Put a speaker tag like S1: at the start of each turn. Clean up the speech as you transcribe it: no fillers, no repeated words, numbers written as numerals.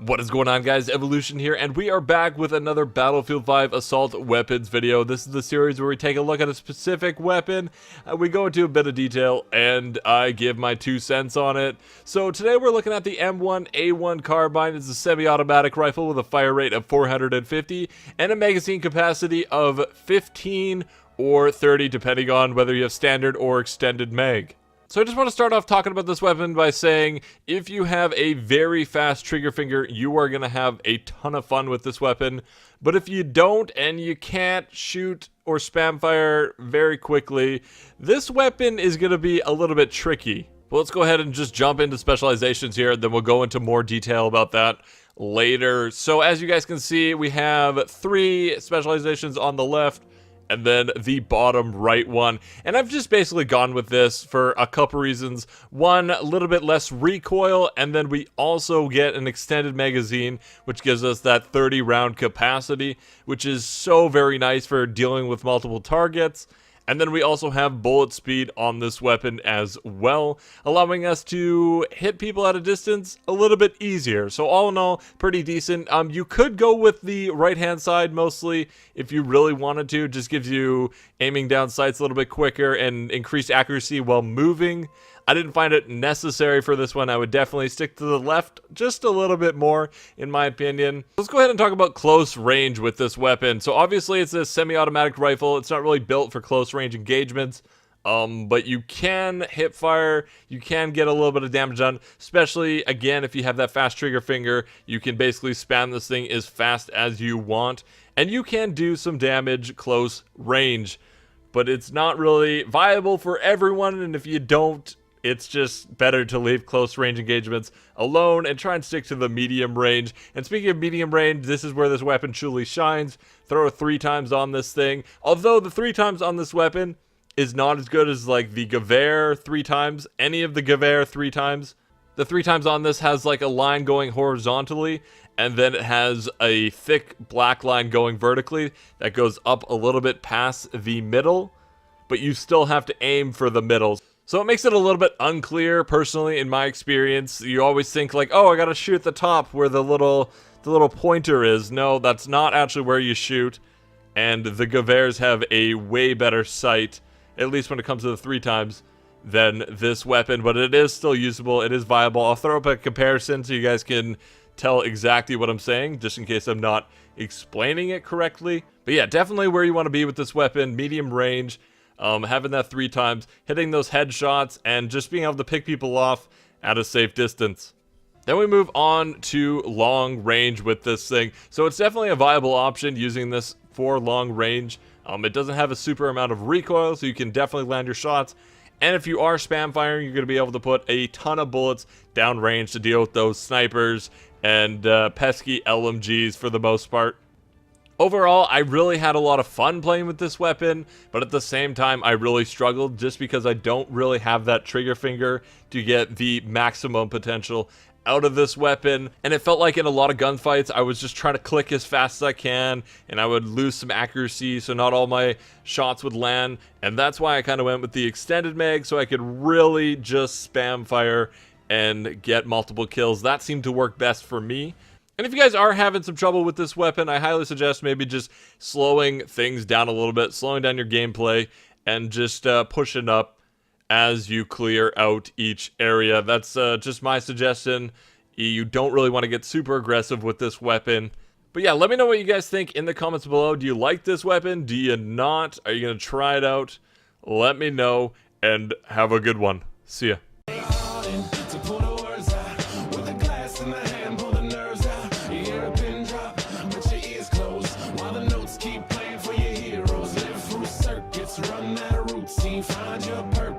S1: What is going on, guys? Evolution here, and we are back with another Battlefield 5 assault weapons video. This is the series where we take a look at a specific weapon, we go into a bit of detail, and I give my 2 cents on it. So today we're looking at the M1A1 Carbine. It's a semi-automatic rifle with a fire rate of 450 and a magazine capacity of 15 or 30, depending on whether you have standard or extended mag. So I just want to start off talking about this weapon by saying, if you have a very fast trigger finger, you are going to have a ton of fun with this weapon. But if you don't, and you can't shoot or spam fire very quickly, this weapon is going to be a little bit tricky. But let's go ahead and just jump into specializations here, then we'll go into more detail about that later. So as you guys can see, we have 3 specializations on the left, and then the bottom right one. And I've just basically gone with this for a couple reasons. One, a little bit less recoil, and then we also get an extended magazine, which gives us that 30 round capacity, which is so very nice for dealing with multiple targets. And then we also have bullet speed on this weapon as well, allowing us to hit people at a distance a little bit easier. So all in all, pretty decent. You could go with the right-hand side mostly if you really wanted to. It just gives you aiming down sights a little bit quicker and increased accuracy while moving. I didn't find it necessary for this one. I would definitely stick to the left just a little bit more, in my opinion. Let's go ahead and talk about close range with this weapon. So obviously it's a semi-automatic rifle. It's not really built for close range engagements. But you can hip fire, you can get a little bit of damage done, especially, again, if you have that fast trigger finger, you can basically spam this thing as fast as you want, and you can do some damage close range. But it's not really viable for everyone, and if you don't, it's just better to leave close range engagements alone and try and stick to the medium range. And speaking of medium range, this is where this weapon truly shines. Throw 3 times on this thing. Although the 3 times on this weapon is not as good as like the Gewehr 3 times, any of the Gewehr 3 times. The 3 times on this has like a line going horizontally, and then it has a thick black line going vertically that goes up a little bit past the middle, but you still have to aim for the middle. So it makes it a little bit unclear, personally, in my experience. You always think like, oh, I gotta shoot the top where the little pointer is. No, that's not actually where you shoot. And the Gewehrs have a way better sight, at least when it comes to the 3 times, than this weapon. But it is still usable. It is viable. I'll throw up a comparison so you guys can tell exactly what I'm saying, just in case I'm not explaining it correctly. But yeah, definitely where you want to be with this weapon. Medium range. Having that 3 times, hitting those headshots, and just being able to pick people off at a safe distance. Then we move on to long range with this thing. So it's definitely a viable option using this for long range. It doesn't have a super amount of recoil, so you can definitely land your shots. And if you are spam firing, you're going to be able to put a ton of bullets down range to deal with those snipers and pesky LMGs for the most part. Overall, I really had a lot of fun playing with this weapon, but at the same time, I really struggled just because I don't really have that trigger finger to get the maximum potential out of this weapon. And it felt like in a lot of gunfights, I was just trying to click as fast as I can, and I would lose some accuracy, so not all my shots would land. And that's why I kind of went with the extended mag, so I could really just spam fire and get multiple kills. That seemed to work best for me. And if you guys are having some trouble with this weapon, I highly suggest maybe just slowing things down a little bit, slowing down your gameplay, and just pushing up as you clear out each area. That's just my suggestion. You don't really want to get super aggressive with this weapon. But yeah, let me know what you guys think in the comments below. Do you like this weapon? Do you not? Are you going to try it out? Let me know, and have a good one. See ya. Keep playing for your heroes, live through circuits, run that routine, find your purpose.